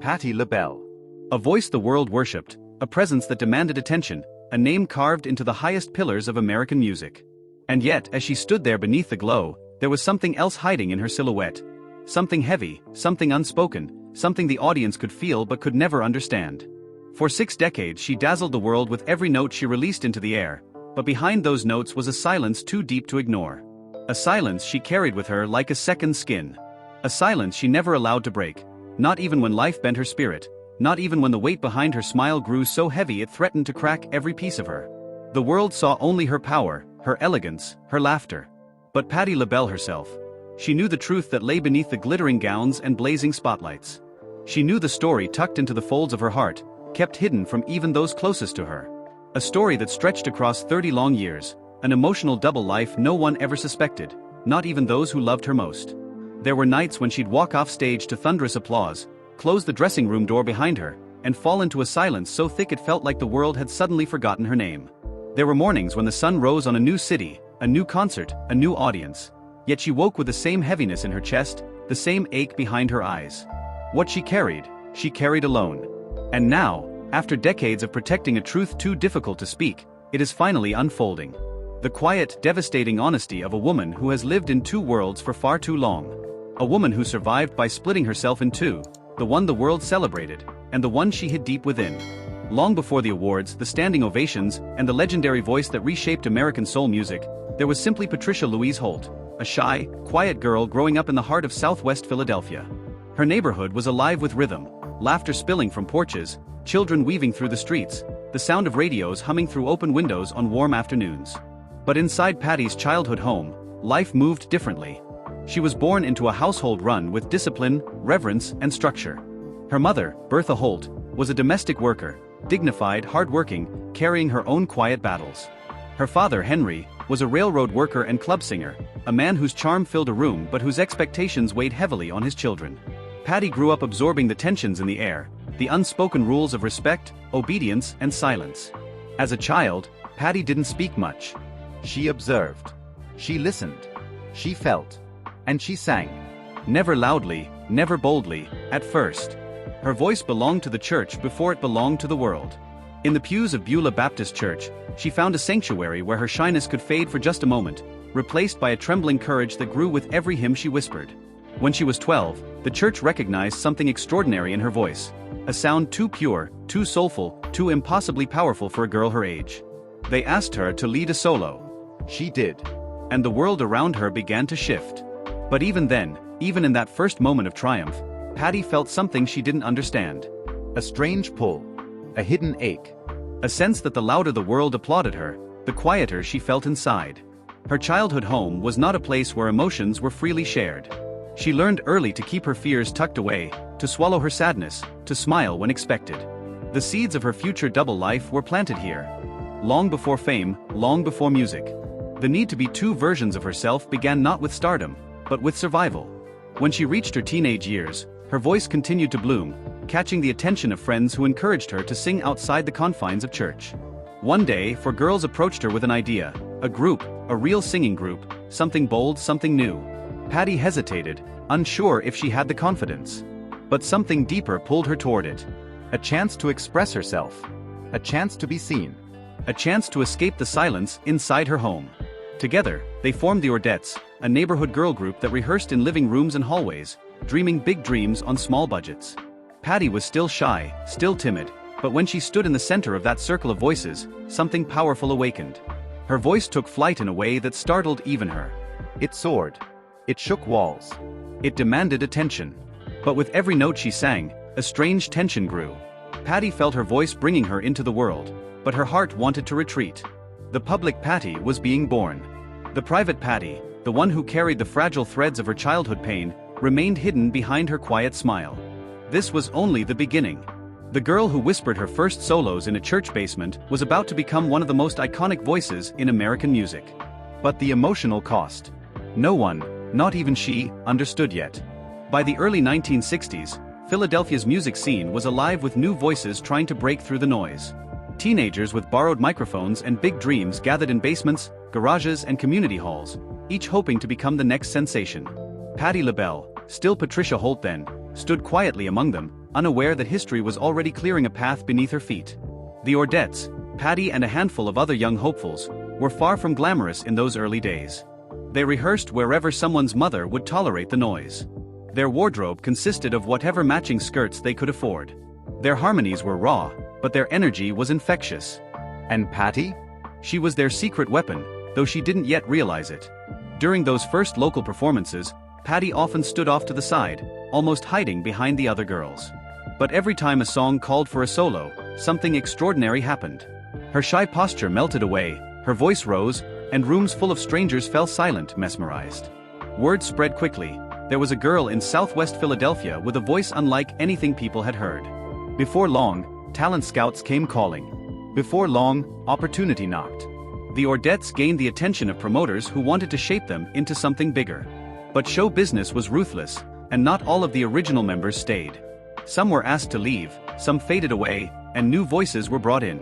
Patti LaBelle. A voice the world worshipped, a presence that demanded attention, a name carved into the highest pillars of American music. And yet, as she stood there beneath the glow, there was something else hiding in her silhouette. Something heavy, something unspoken, something the audience could feel but could never understand. For 6 decades she dazzled the world with every note she released into the air, but behind those notes was a silence too deep to ignore. A silence she carried with her like a second skin. A silence she never allowed to break, not even when life bent her spirit, not even when the weight behind her smile grew so heavy it threatened to crack every piece of her. The world saw only her power, her elegance, her laughter. But Patti LaBelle herself. She knew the truth that lay beneath the glittering gowns and blazing spotlights. She knew the story tucked into the folds of her heart, kept hidden from even those closest to her. A story that stretched across 30 long years, an emotional double life no one ever suspected, not even those who loved her most. There were nights when she'd walk off stage to thunderous applause, close the dressing room door behind her, and fall into a silence so thick it felt like the world had suddenly forgotten her name. There were mornings when the sun rose on a new city, a new concert, a new audience. Yet she woke with the same heaviness in her chest, the same ache behind her eyes. What she carried alone. And now, after decades of protecting a truth too difficult to speak, it is finally unfolding. The quiet, devastating honesty of a woman who has lived in 2 worlds for far too long. A woman who survived by splitting herself in 2, the one the world celebrated, and the one she hid deep within. Long before the awards, the standing ovations, and the legendary voice that reshaped American soul music, there was simply Patricia Louise Holt, a shy, quiet girl growing up in the heart of Southwest Philadelphia. Her neighborhood was alive with rhythm, laughter spilling from porches, children weaving through the streets, the sound of radios humming through open windows on warm afternoons. But inside Patti's childhood home, life moved differently. She was born into a household run with discipline, reverence, and structure. Her mother, Bertha Holt, was a domestic worker, dignified, hardworking, carrying her own quiet battles. Her father, Henry, was a railroad worker and club singer, a man whose charm filled a room but whose expectations weighed heavily on his children. Patti grew up absorbing the tensions in the air, the unspoken rules of respect, obedience, and silence. As a child, Patti didn't speak much. She observed. She listened. She felt. And she sang. Never loudly, never boldly, at first. Her voice belonged to the church before it belonged to the world. In the pews of Beulah Baptist Church, she found a sanctuary where her shyness could fade for just a moment, replaced by a trembling courage that grew with every hymn she whispered. When she was 12, the church recognized something extraordinary in her voice, a sound too pure, too soulful, too impossibly powerful for a girl her age. They asked her to lead a solo. She did. And the world around her began to shift. But even then, even in that first moment of triumph, Patti felt something she didn't understand. A strange pull. A hidden ache. A sense that the louder the world applauded her, the quieter she felt inside. Her childhood home was not a place where emotions were freely shared. She learned early to keep her fears tucked away, to swallow her sadness, to smile when expected. The seeds of her future double life were planted here. Long before fame, long before music. The need to be 2 versions of herself began not with stardom, but with survival. When she reached her teenage years, her voice continued to bloom, catching the attention of friends who encouraged her to sing outside the confines of church. One day, 4 girls approached her with an idea, a group, a real singing group, something bold, something new. Patti hesitated, unsure if she had the confidence. But something deeper pulled her toward it. A chance to express herself. A chance to be seen. A chance to escape the silence inside her home. Together, they formed the Ordettes, a neighborhood girl group that rehearsed in living rooms and hallways, dreaming big dreams on small budgets. Patti was still shy, still timid, but when she stood in the center of that circle of voices, something powerful awakened. Her voice took flight in a way that startled even her. It soared. It shook walls. It demanded attention. But with every note she sang, a strange tension grew. Patti felt her voice bringing her into the world, but her heart wanted to retreat. The public Patti was being born. The private Patti, the one who carried the fragile threads of her childhood pain, remained hidden behind her quiet smile. This was only the beginning. The girl who whispered her first solos in a church basement was about to become one of the most iconic voices in American music. But the emotional cost. No one, not even she, understood yet. By the early 1960s, Philadelphia's music scene was alive with new voices trying to break through the noise. Teenagers with borrowed microphones and big dreams gathered in basements, garages, and community halls, each hoping to become the next sensation. Patti LaBelle, still Patricia Holt then, stood quietly among them, unaware that history was already clearing a path beneath her feet. The Ordettes, Patti and a handful of other young hopefuls, were far from glamorous in those early days. They rehearsed wherever someone's mother would tolerate the noise. Their wardrobe consisted of whatever matching skirts they could afford. Their harmonies were raw, but their energy was infectious. And Patti? She was their secret weapon, though she didn't yet realize it. During those first local performances, Patti often stood off to the side, almost hiding behind the other girls. But every time a song called for a solo, something extraordinary happened. Her shy posture melted away, her voice rose, and rooms full of strangers fell silent, mesmerized. Word spread quickly. There was a girl in southwest Philadelphia with a voice unlike anything people had heard. Before long, talent scouts came calling. Before long, opportunity knocked. The Ordettes gained the attention of promoters who wanted to shape them into something bigger. But show business was ruthless, and not all of the original members stayed. Some were asked to leave, some faded away, and new voices were brought in.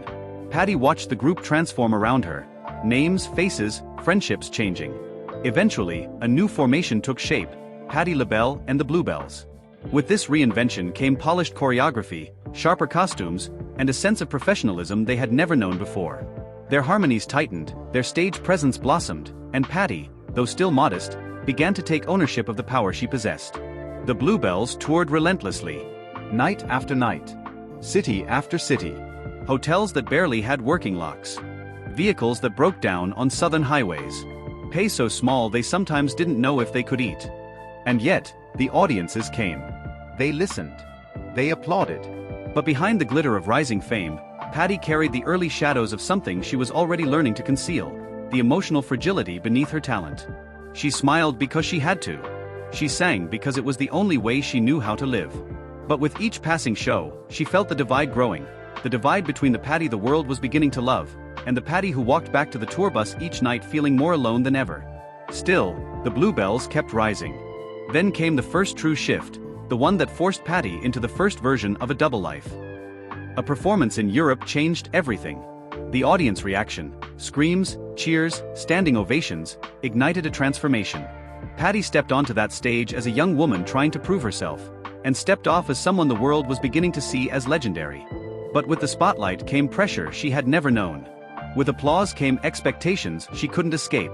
Patti watched the group transform around her, names, faces, friendships changing. Eventually, a new formation took shape, Patti LaBelle and the Bluebells. With this reinvention came polished choreography, sharper costumes, and a sense of professionalism they had never known before. Their harmonies tightened, their stage presence blossomed, and Patti, though still modest, began to take ownership of the power she possessed. The Bluebells toured relentlessly. Night after night. City after city. Hotels that barely had working locks. Vehicles that broke down on southern highways. Pay so small they sometimes didn't know if they could eat. And yet, the audiences came. They listened. They applauded. But behind the glitter of rising fame, Patti carried the early shadows of something she was already learning to conceal, the emotional fragility beneath her talent. She smiled because she had to. She sang because it was the only way she knew how to live. But with each passing show, she felt the divide growing, the divide between the Patti the world was beginning to love, and the Patti who walked back to the tour bus each night feeling more alone than ever. Still, the Bluebells kept rising. Then came the first true shift, the one that forced Patti into the first version of a double life. A performance in Europe changed everything. The audience reaction, screams, cheers, standing ovations, ignited a transformation. Patti stepped onto that stage as a young woman trying to prove herself, and stepped off as someone the world was beginning to see as legendary. But with the spotlight came pressure she had never known. With applause came expectations she couldn't escape.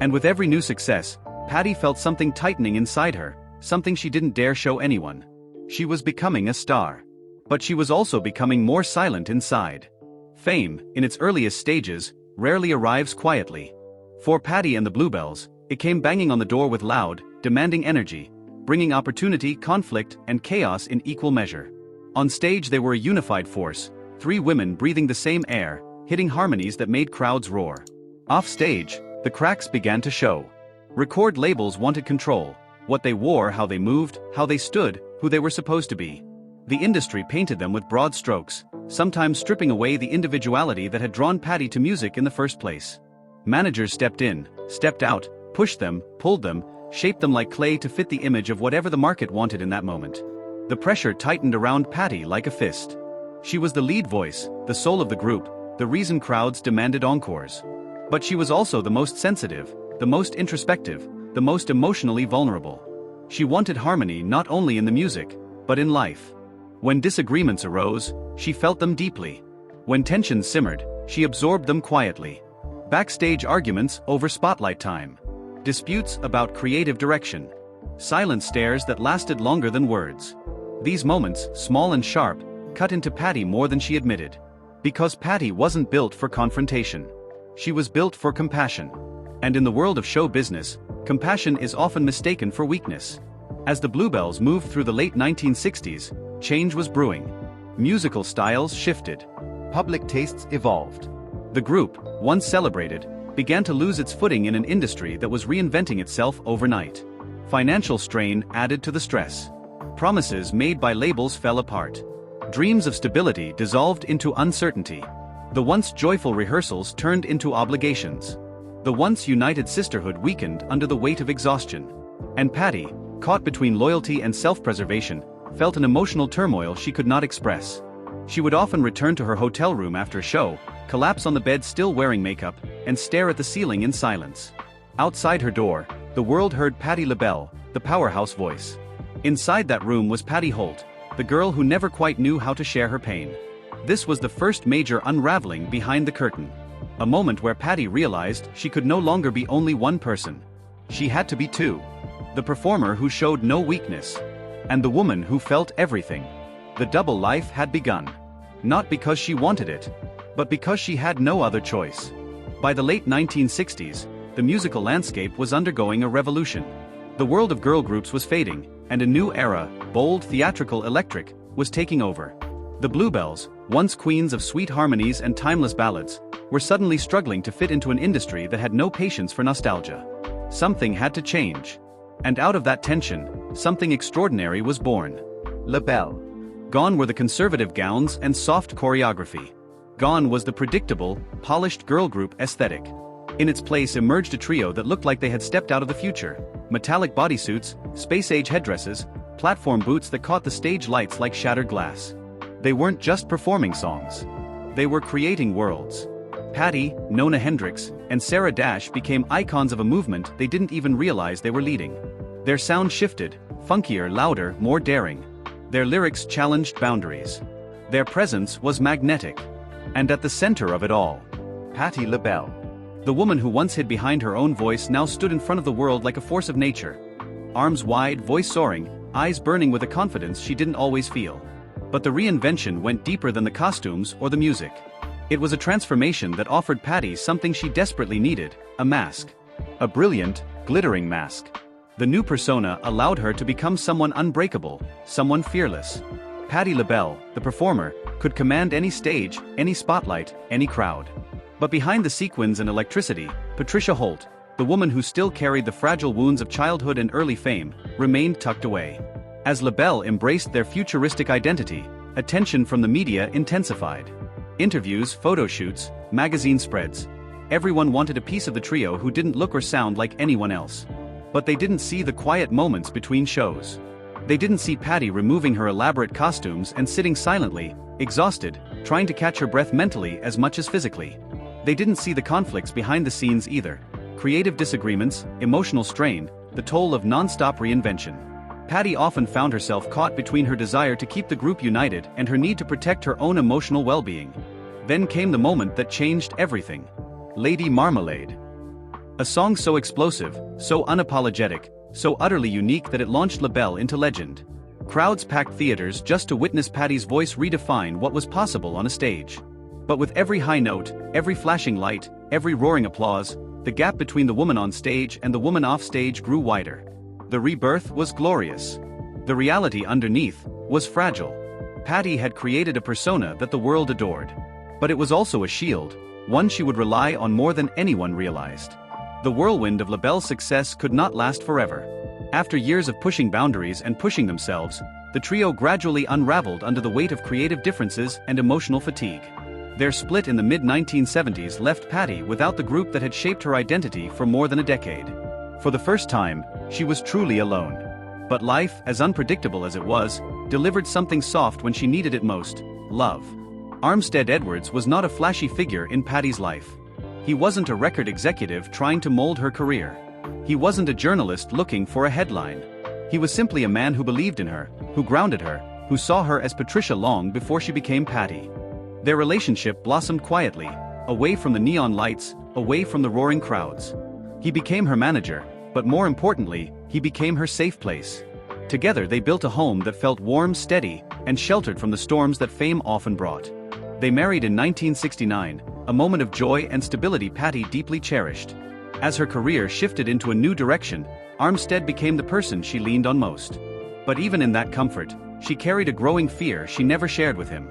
And with every new success, Patti felt something tightening inside her, something she didn't dare show anyone. She was becoming a star. But she was also becoming more silent inside. Fame, in its earliest stages, rarely arrives quietly. For Patti and the Bluebells, it came banging on the door with loud, demanding energy, bringing opportunity, conflict, and chaos in equal measure. On stage they were a unified force, three women breathing the same air, hitting harmonies that made crowds roar. Off stage, the cracks began to show. Record labels wanted control, what they wore, how they moved, how they stood, who they were supposed to be. The industry painted them with broad strokes, sometimes stripping away the individuality that had drawn Patti to music in the first place. Managers stepped in, stepped out, pushed them, pulled them, shaped them like clay to fit the image of whatever the market wanted in that moment. The pressure tightened around Patti like a fist. She was the lead voice, the soul of the group, the reason crowds demanded encores. But she was also the most sensitive, the most introspective, the most emotionally vulnerable. She wanted harmony not only in the music, but in life. When disagreements arose, she felt them deeply. When tensions simmered, she absorbed them quietly. Backstage arguments over spotlight time. Disputes about creative direction. Silent stares that lasted longer than words. These moments, small and sharp, cut into Patti more than she admitted. Because Patti wasn't built for confrontation. She was built for compassion. And in the world of show business, compassion is often mistaken for weakness. As the Bluebells moved through the late 1960s, change was brewing. Musical styles shifted. Public tastes evolved. The group, once celebrated, began to lose its footing in an industry that was reinventing itself overnight. Financial strain added to the stress. Promises made by labels fell apart. Dreams of stability dissolved into uncertainty. The once joyful rehearsals turned into obligations. The once united sisterhood weakened under the weight of exhaustion. And Patti, caught between loyalty and self-preservation, felt an emotional turmoil she could not express. She would often return to her hotel room after a show, collapse on the bed still wearing makeup, and stare at the ceiling in silence. Outside her door, the world heard Patti LaBelle, the powerhouse voice. Inside that room was Patti Holt, the girl who never quite knew how to share her pain. This was the first major unraveling behind the curtain. A moment where Patti realized she could no longer be only one person. She had to be two. The performer who showed no weakness. And the woman who felt everything. The double life had begun. Not because she wanted it, but because she had no other choice. By the late 1960s, the musical landscape was undergoing a revolution. The world of girl groups was fading, and a new era, bold, theatrical, electric, was taking over. The Bluebells, once queens of sweet harmonies and timeless ballads, were suddenly struggling to fit into an industry that had no patience for nostalgia. Something had to change. And out of that tension, something extraordinary was born. LaBelle. Gone were the conservative gowns and soft choreography. Gone was the predictable, polished girl group aesthetic. In its place emerged a trio that looked like they had stepped out of the future. Metallic bodysuits, space-age headdresses, platform boots that caught the stage lights like shattered glass. They weren't just performing songs. They were creating worlds. Patti, Nona Hendrix, and Sarah Dash became icons of a movement they didn't even realize they were leading. Their sound shifted, funkier, louder, more daring. Their lyrics challenged boundaries. Their presence was magnetic. And at the center of it all, Patti LaBelle. The woman who once hid behind her own voice now stood in front of the world like a force of nature. Arms wide, voice soaring, eyes burning with a confidence she didn't always feel. But the reinvention went deeper than the costumes or the music. It was a transformation that offered Patti something she desperately needed, a mask. A brilliant, glittering mask. The new persona allowed her to become someone unbreakable, someone fearless. Patti LaBelle, the performer, could command any stage, any spotlight, any crowd. But behind the sequins and electricity, Patricia Holt, the woman who still carried the fragile wounds of childhood and early fame, remained tucked away. As LaBelle embraced their futuristic identity, attention from the media intensified. Interviews, photo shoots, magazine spreads. Everyone wanted a piece of the trio who didn't look or sound like anyone else. But they didn't see the quiet moments between shows. They didn't see Patti removing her elaborate costumes and sitting silently, exhausted, trying to catch her breath mentally as much as physically. They didn't see the conflicts behind the scenes either. Creative disagreements, emotional strain, the toll of non-stop reinvention. Patti often found herself caught between her desire to keep the group united and her need to protect her own emotional well-being. Then came the moment that changed everything. Lady Marmalade. A song so explosive, so unapologetic, so utterly unique that it launched LaBelle into legend. Crowds packed theaters just to witness Patti's voice redefine what was possible on a stage. But with every high note, every flashing light, every roaring applause, the gap between the woman on stage and the woman off stage grew wider. The rebirth was glorious. The reality underneath was fragile. Patti had created a persona that the world adored. But it was also a shield, one she would rely on more than anyone realized. The whirlwind of LaBelle's success could not last forever. After years of pushing boundaries and pushing themselves, the trio gradually unraveled under the weight of creative differences and emotional fatigue. Their split in the mid-1970s left Patti without the group that had shaped her identity for more than a decade. For the first time, she was truly alone. But life, as unpredictable as it was, delivered something soft when she needed it most: love. Armstead Edwards was not a flashy figure in Patti's life. He wasn't a record executive trying to mold her career. He wasn't a journalist looking for a headline. He was simply a man who believed in her, who grounded her, who saw her as Patricia long before she became Patti. Their relationship blossomed quietly, away from the neon lights, away from the roaring crowds. He became her manager, but more importantly, he became her safe place. Together they built a home that felt warm, steady, and sheltered from the storms that fame often brought. They married in 1969, a moment of joy and stability Patti deeply cherished. As her career shifted into a new direction, Armstead became the person she leaned on most. But even in that comfort, she carried a growing fear she never shared with him.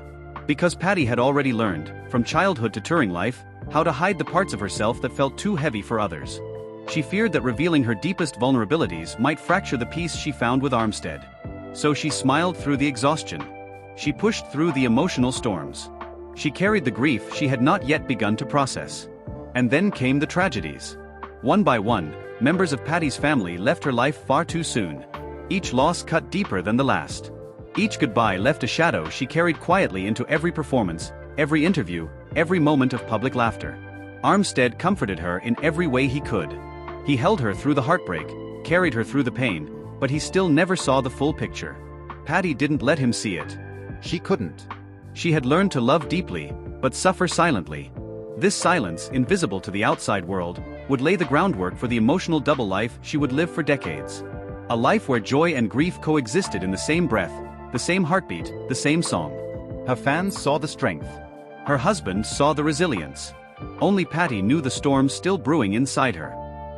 Because Patti had already learned, from childhood to touring life, how to hide the parts of herself that felt too heavy for others. She feared that revealing her deepest vulnerabilities might fracture the peace she found with Armstead. So she smiled through the exhaustion. She pushed through the emotional storms. She carried the grief she had not yet begun to process. And then came the tragedies. One by one, members of Patti's family left her life far too soon. Each loss cut deeper than the last. Each goodbye left a shadow she carried quietly into every performance, every interview, every moment of public laughter. Armstead comforted her in every way he could. He held her through the heartbreak, carried her through the pain, but he still never saw the full picture. Patti didn't let him see it. She couldn't. She had learned to love deeply, but suffer silently. This silence, invisible to the outside world, would lay the groundwork for the emotional double life she would live for decades. A life where joy and grief coexisted in the same breath, the same heartbeat, the same song. Her fans saw the strength. Her husband saw the resilience. Only Patti knew the storm still brewing inside her.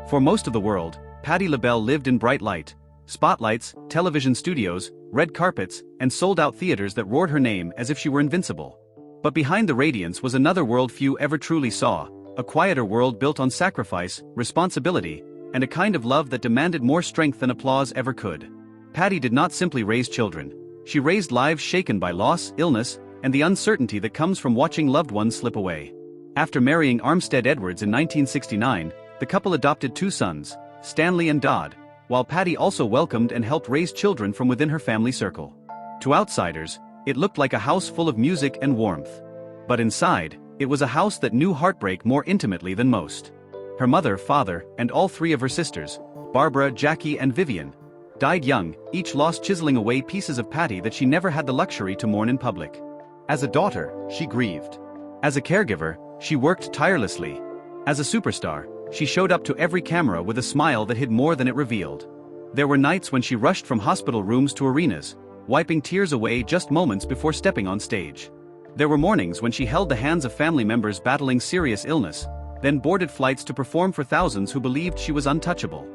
For most of the world, Patti LaBelle lived in bright light. Spotlights, television studios, red carpets, and sold-out theaters that roared her name as if she were invincible. But behind the radiance was another world few ever truly saw, a quieter world built on sacrifice, responsibility, and a kind of love that demanded more strength than applause ever could. Patti did not simply raise children. She raised lives shaken by loss, illness, and the uncertainty that comes from watching loved ones slip away. After marrying Armstead Edwards in 1969, the couple adopted 2 sons, Stanley and Dodd, while Patti also welcomed and helped raise children from within her family circle. To outsiders, it looked like a house full of music and warmth. But inside, it was a house that knew heartbreak more intimately than most. Her mother, father, and all 3 of her sisters, Barbara, Jackie, and Vivian, died young, each lost chiseling away pieces of Patti that she never had the luxury to mourn in public. As a daughter, she grieved. As a caregiver, she worked tirelessly. As a superstar, she showed up to every camera with a smile that hid more than it revealed. There were nights when she rushed from hospital rooms to arenas, wiping tears away just moments before stepping on stage. There were mornings when she held the hands of family members battling serious illness, then boarded flights to perform for thousands who believed she was untouchable.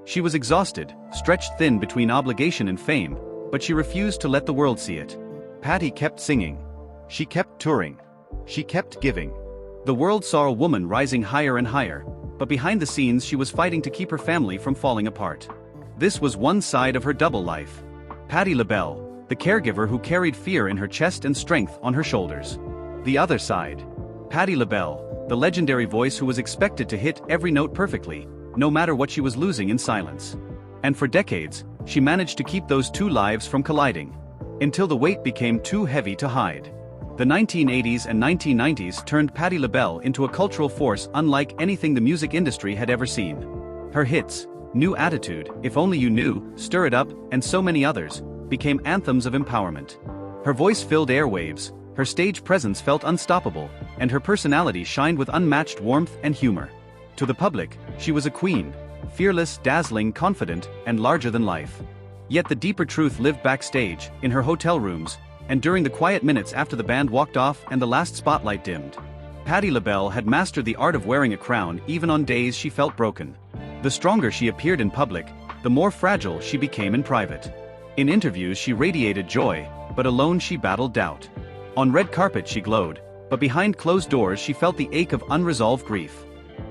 She was exhausted, stretched thin between obligation and fame, but she refused to let the world see it. Patti kept singing. She kept touring. She kept giving. The world saw a woman rising higher and higher, but behind the scenes she was fighting to keep her family from falling apart. This was one side of her double life. Patti LaBelle, the caregiver who carried fear in her chest and strength on her shoulders. The other side. Patti LaBelle, the legendary voice who was expected to hit every note perfectly, no matter what she was losing in silence. And for decades, she managed to keep those 2 lives from colliding. Until the weight became too heavy to hide. The 1980s and 1990s turned Patti LaBelle into a cultural force unlike anything the music industry had ever seen. Her hits, New Attitude, If Only You Knew, Stir It Up, and so many others, became anthems of empowerment. Her voice filled airwaves, her stage presence felt unstoppable, and her personality shined with unmatched warmth and humor. To the public, she was a queen, fearless, dazzling, confident, and larger than life. Yet the deeper truth lived backstage, in her hotel rooms, and during the quiet minutes after the band walked off and the last spotlight dimmed. Patti LaBelle had mastered the art of wearing a crown even on days she felt broken. The stronger she appeared in public, the more fragile she became in private. In interviews she radiated joy, but alone she battled doubt. On red carpet she glowed, but behind closed doors she felt the ache of unresolved grief.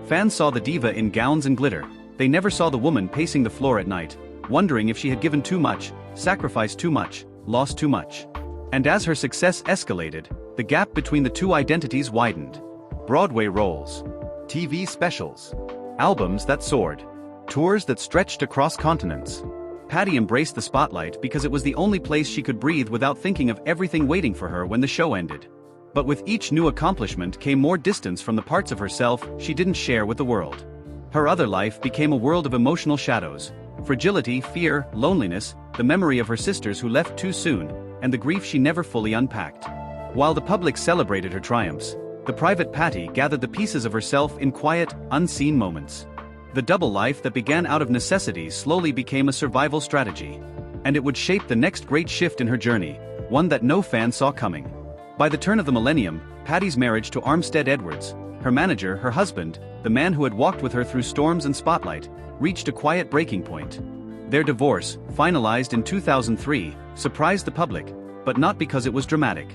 Fans saw the diva in gowns and glitter. They never saw the woman pacing the floor at night, wondering if she had given too much, sacrificed too much, lost too much. And as her success escalated, the gap between the 2 identities widened. Broadway roles, TV specials, albums that soared, tours that stretched across continents. Patti embraced the spotlight because it was the only place she could breathe without thinking of everything waiting for her when the show ended. But with each new accomplishment came more distance from the parts of herself she didn't share with the world. Her other life became a world of emotional shadows, fragility, fear, loneliness, the memory of her sisters who left too soon, and the grief she never fully unpacked. While the public celebrated her triumphs, the private Patti gathered the pieces of herself in quiet, unseen moments. The double life that began out of necessity slowly became a survival strategy. And it would shape the next great shift in her journey, one that no fan saw coming. By the turn of the millennium, Patti's marriage to Armstead Edwards, her manager, her husband, the man who had walked with her through storms and spotlight, reached a quiet breaking point. Their divorce, finalized in 2003, surprised the public, but not because it was dramatic.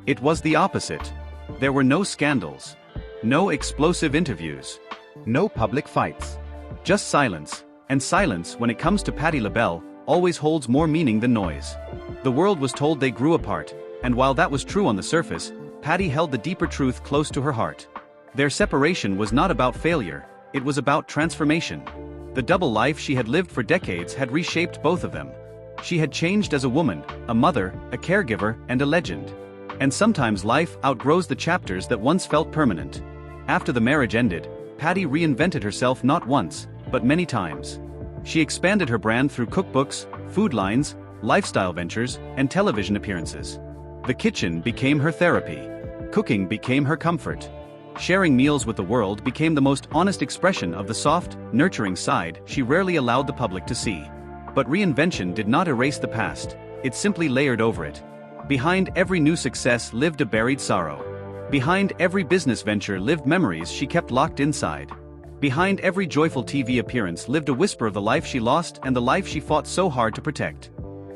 It was the opposite. There were no scandals, no explosive interviews, no public fights. Just silence, and silence when it comes to Patti LaBelle, always holds more meaning than noise. The world was told they grew apart, and while that was true on the surface, Patti held the deeper truth close to her heart. Their separation was not about failure, it was about transformation. The double life she had lived for decades had reshaped both of them. She had changed as a woman, a mother, a caregiver, and a legend. And sometimes life outgrows the chapters that once felt permanent. After the marriage ended, Patti reinvented herself not once, but many times. She expanded her brand through cookbooks, food lines, lifestyle ventures, and television appearances. The kitchen became her therapy. Cooking became her comfort. Sharing meals with the world became the most honest expression of the soft, nurturing side she rarely allowed the public to see. But reinvention did not erase the past, it simply layered over it. Behind every new success lived a buried sorrow. Behind every business venture lived memories she kept locked inside. Behind every joyful TV appearance lived a whisper of the life she lost and the life she fought so hard to protect.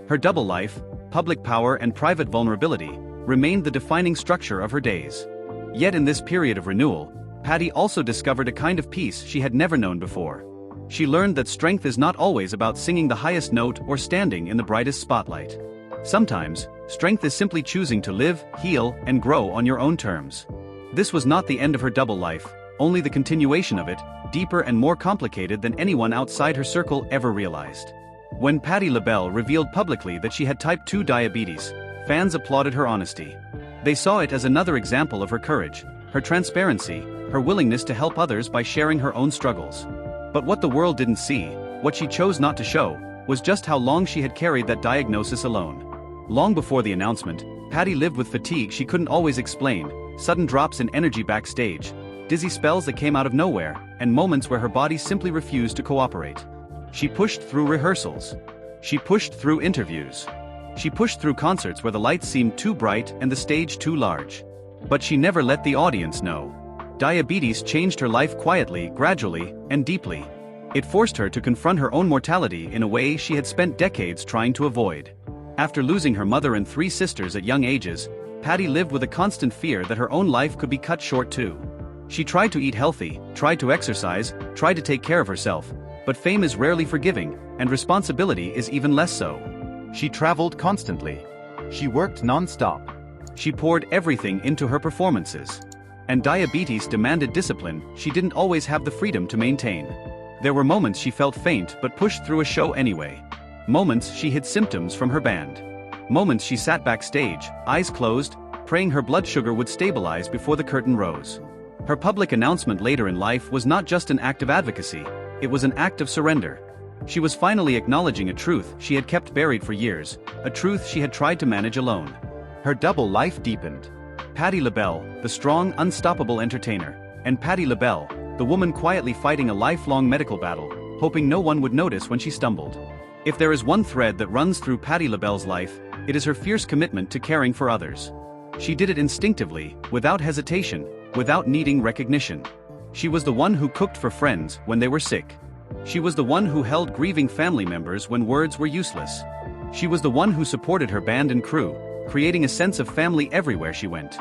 Her double life, public power and private vulnerability, remained the defining structure of her days. Yet in this period of renewal, Patti also discovered a kind of peace she had never known before. She learned that strength is not always about singing the highest note or standing in the brightest spotlight. Sometimes, strength is simply choosing to live, heal, and grow on your own terms. This was not the end of her double life, only the continuation of it, deeper and more complicated than anyone outside her circle ever realized. When Patti LaBelle revealed publicly that she had type 2 diabetes, fans applauded her honesty. They saw it as another example of her courage, her transparency, her willingness to help others by sharing her own struggles. But what the world didn't see, what she chose not to show, was just how long she had carried that diagnosis alone. Long before the announcement, Patti lived with fatigue she couldn't always explain, sudden drops in energy backstage, dizzy spells that came out of nowhere, and moments where her body simply refused to cooperate. She pushed through rehearsals. She pushed through interviews. She pushed through concerts where the lights seemed too bright and the stage too large. But she never let the audience know. Diabetes changed her life quietly, gradually, and deeply. It forced her to confront her own mortality in a way she had spent decades trying to avoid. After losing her mother and 3 sisters at young ages, Patti lived with a constant fear that her own life could be cut short too. She tried to eat healthy, tried to exercise, tried to take care of herself, but fame is rarely forgiving, and responsibility is even less so. She traveled constantly. She worked non-stop. She poured everything into her performances. And diabetes demanded discipline she didn't always have the freedom to maintain. There were moments she felt faint but pushed through a show anyway. Moments she hid symptoms from her band. Moments she sat backstage, eyes closed, praying her blood sugar would stabilize before the curtain rose. Her public announcement later in life was not just an act of advocacy, it was an act of surrender. She was finally acknowledging a truth she had kept buried for years, a truth she had tried to manage alone. Her double life deepened. Patti LaBelle, the strong, unstoppable entertainer, and Patti LaBelle, the woman quietly fighting a lifelong medical battle, hoping no one would notice when she stumbled. If there is one thread that runs through Patti LaBelle's life, it is her fierce commitment to caring for others. She did it instinctively, without hesitation, without needing recognition. She was the one who cooked for friends when they were sick. She was the one who held grieving family members when words were useless. She was the one who supported her band and crew, creating a sense of family everywhere she went.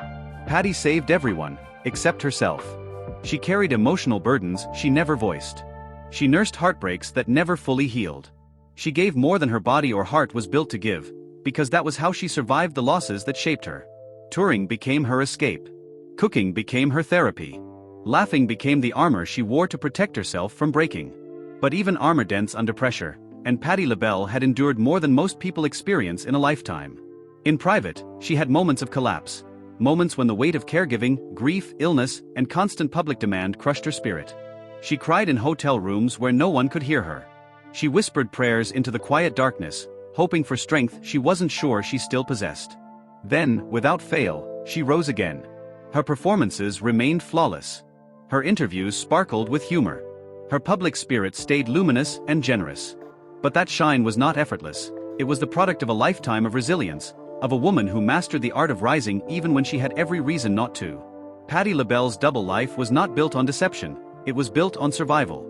Patti saved everyone, except herself. She carried emotional burdens she never voiced. She nursed heartbreaks that never fully healed. She gave more than her body or heart was built to give, because that was how she survived the losses that shaped her. Touring became her escape. Cooking became her therapy. Laughing became the armor she wore to protect herself from breaking. But even armor dents under pressure, and Patti LaBelle had endured more than most people experience in a lifetime. In private, she had moments of collapse. Moments when the weight of caregiving, grief, illness, and constant public demand crushed her spirit. She cried in hotel rooms where no one could hear her. She whispered prayers into the quiet darkness, hoping for strength she wasn't sure she still possessed. Then, without fail, she rose again. Her performances remained flawless. Her interviews sparkled with humor. Her public spirit stayed luminous and generous. But that shine was not effortless. It was the product of a lifetime of resilience, of a woman who mastered the art of rising even when she had every reason not to. Patti LaBelle's double life was not built on deception, it was built on survival.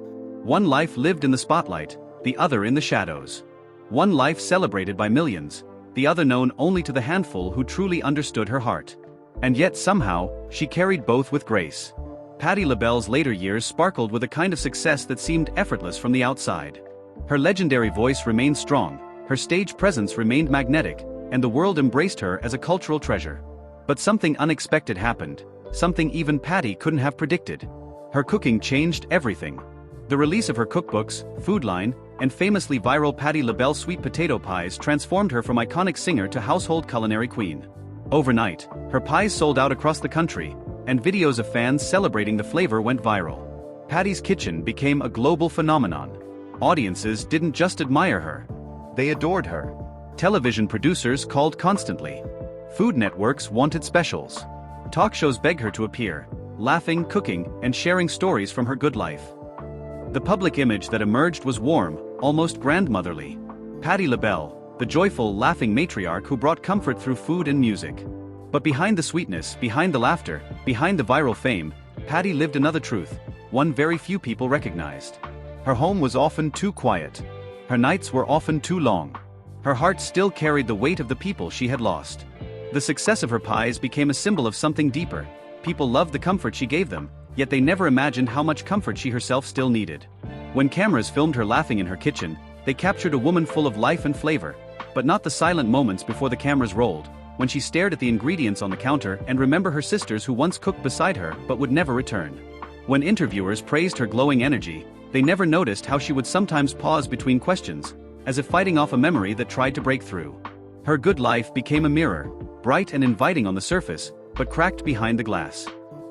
One life lived in the spotlight, the other in the shadows. One life celebrated by millions, the other known only to the handful who truly understood her heart. And yet somehow, she carried both with grace. Patti LaBelle's later years sparkled with a kind of success that seemed effortless from the outside. Her legendary voice remained strong, her stage presence remained magnetic, and the world embraced her as a cultural treasure. But something unexpected happened, something even Patti couldn't have predicted. Her cooking changed everything. The release of her cookbooks, food line, and famously viral Patti LaBelle sweet potato pies transformed her from iconic singer to household culinary queen. Overnight, her pies sold out across the country, and videos of fans celebrating the flavor went viral. Patti's kitchen became a global phenomenon. Audiences didn't just admire her. They adored her. Television producers called constantly. Food networks wanted specials. Talk shows begged her to appear, laughing, cooking, and sharing stories from her good life. The public image that emerged was warm, almost grandmotherly. Patti LaBelle, the joyful, laughing matriarch who brought comfort through food and music. But behind the sweetness, behind the laughter, behind the viral fame, Patti lived another truth, one very few people recognized. Her home was often too quiet. Her nights were often too long. Her heart still carried the weight of the people she had lost. The success of her pies became a symbol of something deeper. People loved the comfort she gave them, yet they never imagined how much comfort she herself still needed. When cameras filmed her laughing in her kitchen, they captured a woman full of life and flavor, but not the silent moments before the cameras rolled, when she stared at the ingredients on the counter and remembered her sisters who once cooked beside her but would never return. When interviewers praised her glowing energy, they never noticed how she would sometimes pause between questions, as if fighting off a memory that tried to break through. Her good life became a mirror, bright and inviting on the surface, but cracked behind the glass.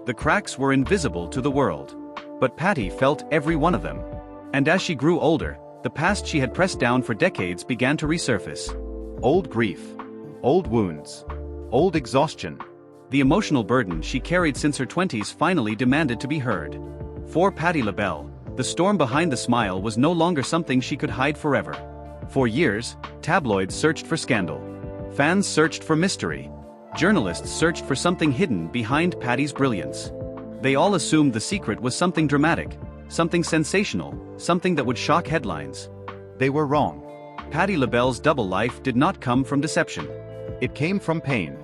The cracks were invisible to the world. But Patti felt every one of them. And as she grew older, the past she had pressed down for decades began to resurface. Old grief. Old wounds. Old exhaustion. The emotional burden she carried since her 20s finally demanded to be heard. For Patti LaBelle, the storm behind the smile was no longer something she could hide forever. For years, tabloids searched for scandal. Fans searched for mystery. Journalists searched for something hidden behind Patti's brilliance. They all assumed the secret was something dramatic, something sensational, something that would shock headlines. They were wrong. Patti LaBelle's double life did not come from deception. It came from pain.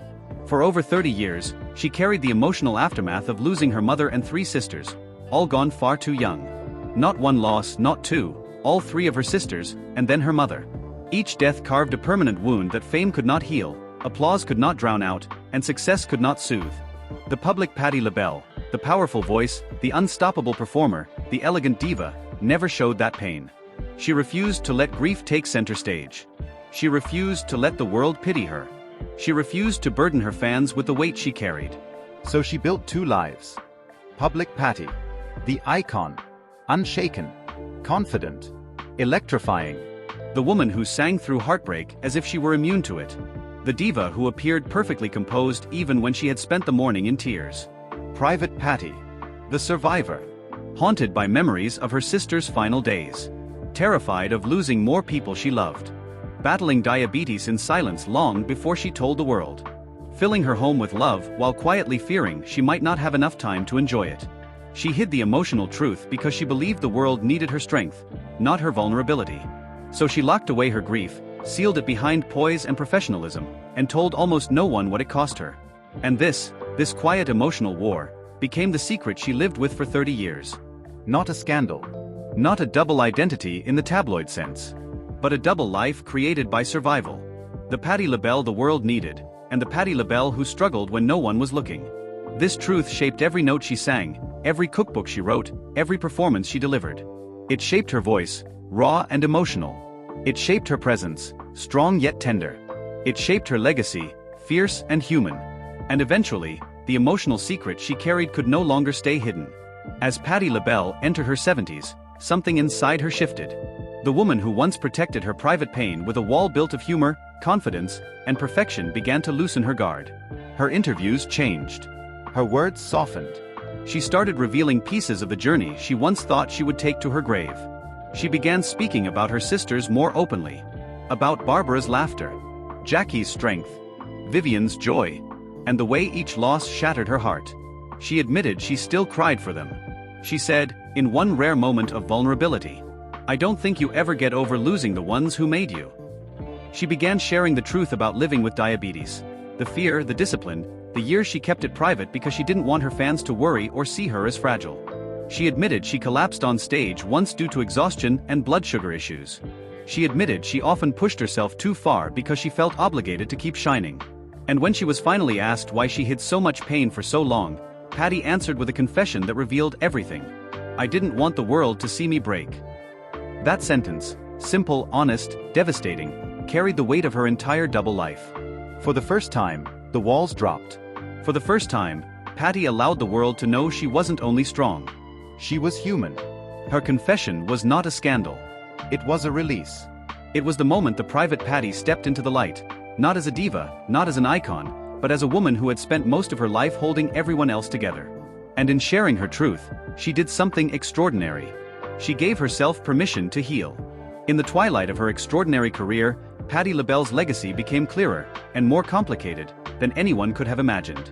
For over 30 years, she carried the emotional aftermath of losing her mother and 3 sisters, all gone far too young. Not one loss, not 2, all 3 of her sisters, and then her mother. Each death carved a permanent wound that fame could not heal, applause could not drown out, and success could not soothe. The public Patti LaBelle, the powerful voice, the unstoppable performer, the elegant diva, never showed that pain. She refused to let grief take center stage. She refused to let the world pity her. She refused to burden her fans with the weight she carried. So she built 2 lives. Public Patti, the icon, unshaken, confident, electrifying. The woman who sang through heartbreak as if she were immune to it. The diva who appeared perfectly composed even when she had spent the morning in tears. Private Patti, the survivor. Haunted by memories of her sister's final days. Terrified of losing more people she loved. Battling diabetes in silence long before she told the world. Filling her home with love while quietly fearing she might not have enough time to enjoy it. She hid the emotional truth because she believed the world needed her strength, not her vulnerability. So she locked away her grief, sealed it behind poise and professionalism, and told almost no one what it cost her. And this quiet emotional war, became the secret she lived with for 30 years. Not a scandal. Not a double identity in the tabloid sense. But a double life created by survival. The Patti LaBelle the world needed, and the Patti LaBelle who struggled when no one was looking. This truth shaped every note she sang, every cookbook she wrote, every performance she delivered. It shaped her voice, raw and emotional. It shaped her presence, strong yet tender. It shaped her legacy, fierce and human. And eventually, the emotional secret she carried could no longer stay hidden. As Patti LaBelle entered her 70s, something inside her shifted. The woman who once protected her private pain with a wall built of humor, confidence, and perfection began to loosen her guard. Her interviews changed. Her words softened. She started revealing pieces of the journey she once thought she would take to her grave. She began speaking about her sisters more openly. About Barbara's laughter, Jackie's strength, Vivian's joy, and the way each loss shattered her heart. She admitted she still cried for them. She said, in one rare moment of vulnerability, "I don't think you ever get over losing the ones who made you." She began sharing the truth about living with diabetes. The fear, the discipline, the years she kept it private because she didn't want her fans to worry or see her as fragile. She admitted she collapsed on stage once due to exhaustion and blood sugar issues. She admitted she often pushed herself too far because she felt obligated to keep shining. And when she was finally asked why she hid so much pain for so long, Patti answered with a confession that revealed everything. "I didn't want the world to see me break." That sentence, simple, honest, devastating, carried the weight of her entire double life. For the first time, the walls dropped. For the first time, Patti allowed the world to know she wasn't only strong. She was human. Her confession was not a scandal. It was a release. It was the moment the private Patti stepped into the light, not as a diva, not as an icon, but as a woman who had spent most of her life holding everyone else together. And in sharing her truth, she did something extraordinary. She gave herself permission to heal. In the twilight of her extraordinary career, Patti LaBelle's legacy became clearer and more complicated than anyone could have imagined.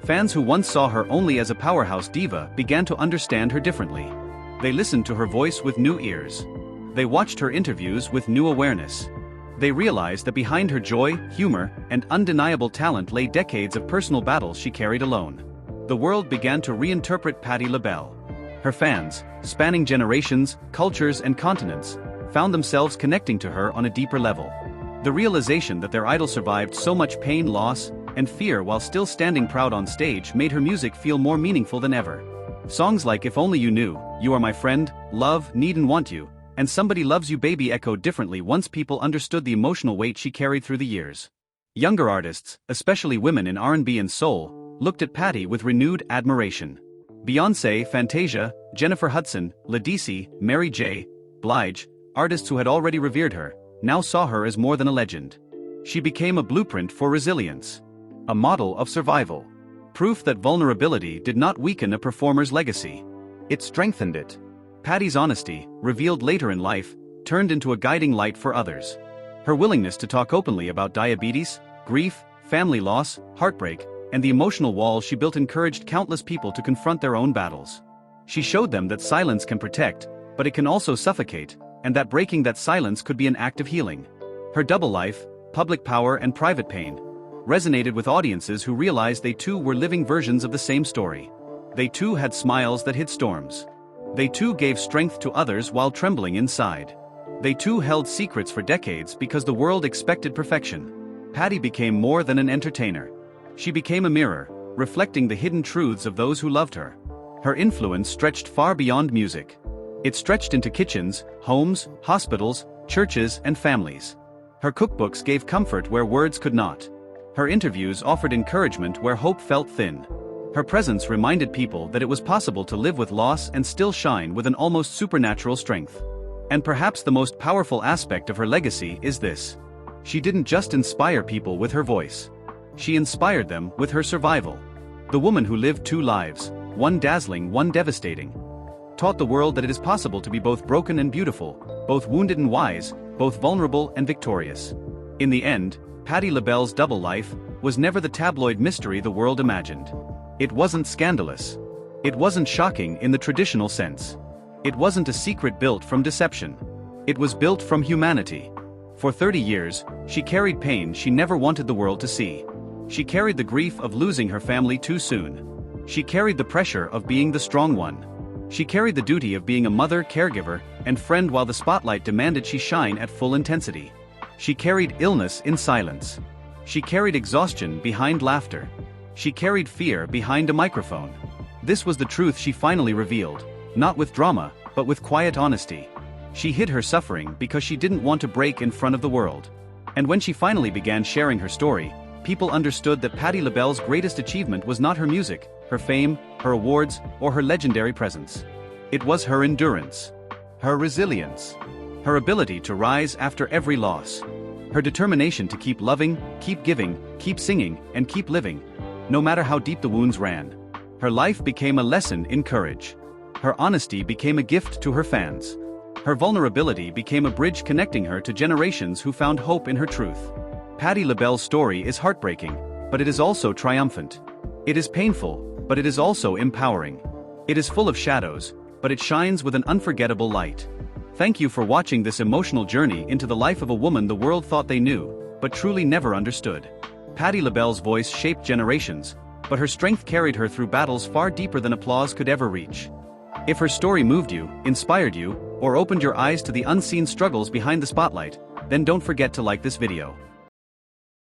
Fans who once saw her only as a powerhouse diva began to understand her differently. They listened to her voice with new ears. They watched her interviews with new awareness. They realized that behind her joy, humor, and undeniable talent lay decades of personal battles she carried alone. The world began to reinterpret Patti LaBelle. Her fans, spanning generations, cultures, and continents, found themselves connecting to her on a deeper level. The realization that their idol survived so much pain, loss, and fear while still standing proud on stage made her music feel more meaningful than ever. Songs like If Only You Knew, You Are My Friend, Love, Need and Want You, and Somebody Loves You Baby echoed differently once people understood the emotional weight she carried through the years. Younger artists, especially women in R&B and soul, looked at Patti with renewed admiration. Beyoncé, Fantasia, Jennifer Hudson, Ledisi, Mary J. Blige, artists who had already revered her, now saw her as more than a legend. She became a blueprint for resilience. A model of survival. Proof that vulnerability did not weaken a performer's legacy. It strengthened it. Patti's honesty, revealed later in life, turned into a guiding light for others. Her willingness to talk openly about diabetes, grief, family loss, heartbreak, and the emotional wall she built encouraged countless people to confront their own battles. She showed them that silence can protect, but it can also suffocate, and that breaking that silence could be an act of healing. Her double life, public power and private pain, resonated with audiences who realized they too were living versions of the same story. They too had smiles that hid storms. They too gave strength to others while trembling inside. They too held secrets for decades because the world expected perfection. Patti became more than an entertainer. She became a mirror, reflecting the hidden truths of those who loved her. Her influence stretched far beyond music. It stretched into kitchens, homes, hospitals, churches, and families. Her cookbooks gave comfort where words could not. Her interviews offered encouragement where hope felt thin. Her presence reminded people that it was possible to live with loss and still shine with an almost supernatural strength. And perhaps the most powerful aspect of her legacy is this. She didn't just inspire people with her voice. She inspired them with her survival. The woman who lived two lives, one dazzling, one devastating, taught the world that it is possible to be both broken and beautiful, both wounded and wise, both vulnerable and victorious. In the end, Patti LaBelle's double life was never the tabloid mystery the world imagined. It wasn't scandalous. It wasn't shocking in the traditional sense. It wasn't a secret built from deception. It was built from humanity. For 30 years, she carried pain she never wanted the world to see. She carried the grief of losing her family too soon. She carried the pressure of being the strong one. She carried the duty of being a mother, caregiver, and friend while the spotlight demanded she shine at full intensity. She carried illness in silence. She carried exhaustion behind laughter. She carried fear behind a microphone. This was the truth she finally revealed, not with drama, but with quiet honesty. She hid her suffering because she didn't want to break in front of the world. And when she finally began sharing her story, people understood that Patti LaBelle's greatest achievement was not her music, her fame, her awards, or her legendary presence. It was her endurance, her resilience, her ability to rise after every loss, her determination to keep loving, keep giving, keep singing, and keep living, no matter how deep the wounds ran. Her life became a lesson in courage. Her honesty became a gift to her fans. Her vulnerability became a bridge connecting her to generations who found hope in her truth. Patti LaBelle's story is heartbreaking, but it is also triumphant. It is painful, but it is also empowering. It is full of shadows, but it shines with an unforgettable light. Thank you for watching this emotional journey into the life of a woman the world thought they knew, but truly never understood. Patti LaBelle's voice shaped generations, but her strength carried her through battles far deeper than applause could ever reach. If her story moved you, inspired you, or opened your eyes to the unseen struggles behind the spotlight, then don't forget to like this video.